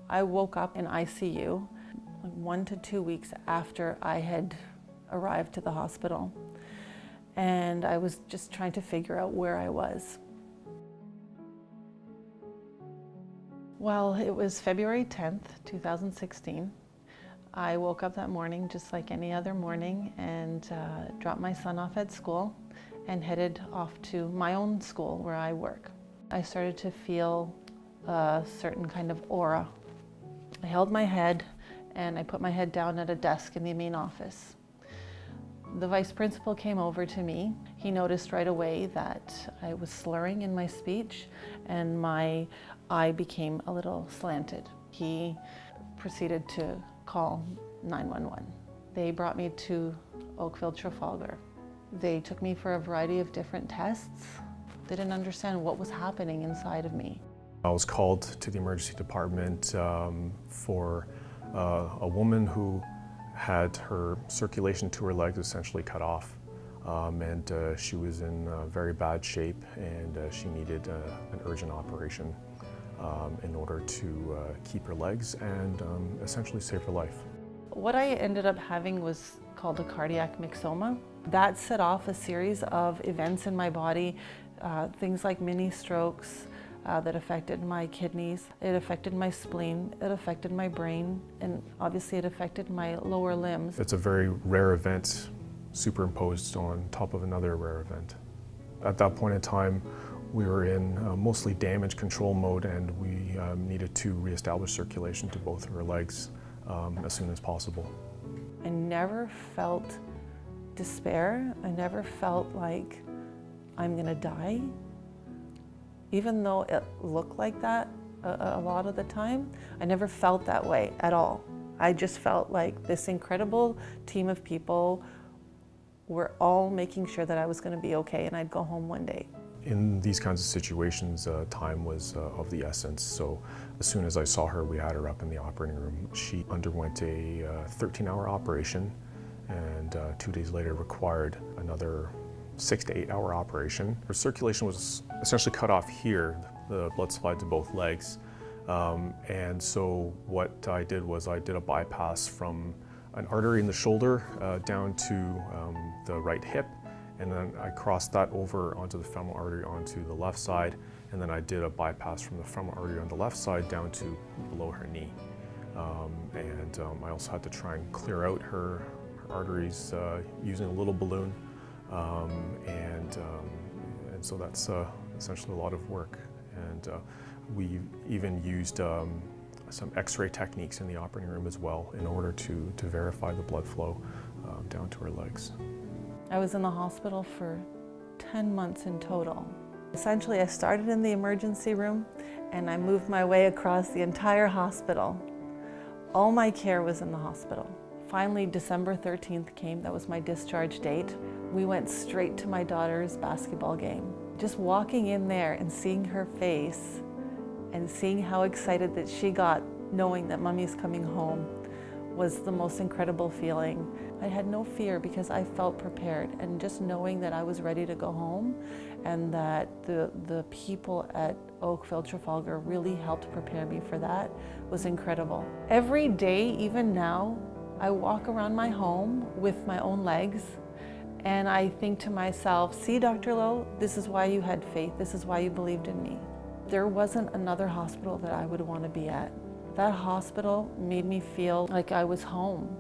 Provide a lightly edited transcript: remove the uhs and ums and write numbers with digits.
I woke up in ICU 1 to 2 weeks after I had arrived to the hospital, and I was just trying to figure out where I was. Well, it was February 10th, 2016. I woke up that morning just like any other morning and dropped my son off at school and headed off to my own school where I work. I started to feel a certain kind of aura. I held my head and I put my head down at a desk in the main office. The vice principal came over to me. He noticed right away that I was slurring in my speech and my eye became a little slanted. He proceeded to call 911. They brought me to Oakville Trafalgar. They took me for a variety of different tests. They didn't understand what was happening inside of me. I was called to the emergency department for a woman who had her circulation to her legs essentially cut off. And she was in very bad shape, and she needed an urgent operation in order to keep her legs and essentially save her life. What I ended up having was called a cardiac myxoma. That set off a series of events in my body, things like mini strokes that affected my kidneys, it affected my spleen, it affected my brain, and obviously it affected my lower limbs. It's a very rare event superimposed on top of another rare event. At that point in time, we were in mostly damage control mode, and we needed to reestablish circulation to both of her legs as soon as possible. I never felt despair. I never felt like I'm gonna die. Even though it looked like that a lot of the time, I never felt that way at all. I just felt like this incredible team of people were all making sure that I was gonna be okay and I'd go home one day. In these kinds of situations, time was of the essence. So as soon as I saw her, we had her up in the operating room. She underwent a 13-hour operation, and 2 days later required another 6 to 8 hour operation. Her circulation was essentially cut off here, the blood supply to both legs. And so what I did was I did a bypass from an artery in the shoulder down to the right hip, and then I crossed that over onto the femoral artery onto the left side, and then I did a bypass from the femoral artery on the left side down to below her knee. I also had to try and clear out her arteries using a little balloon. And so that's essentially a lot of work. And we even used some X-ray techniques in the operating room as well in order to verify the blood flow down to her legs. I was in the hospital for 10 months in total. Essentially, I started in the emergency room and I moved my way across the entire hospital. All my care was in the hospital. Finally, December 13th came. That was my discharge date. We went straight to my daughter's basketball game. Just walking in there and seeing her face and seeing how excited that she got knowing that Mommy's coming home was the most incredible feeling. I had no fear because I felt prepared, and just knowing that I was ready to go home and that the people at Oakville Trafalgar really helped prepare me for that was incredible. Every day, even now, I walk around my home with my own legs, and I think to myself, see, Dr. Lowe, this is why you had faith. This is why you believed in me. There wasn't another hospital that I would want to be at. That hospital made me feel like I was home.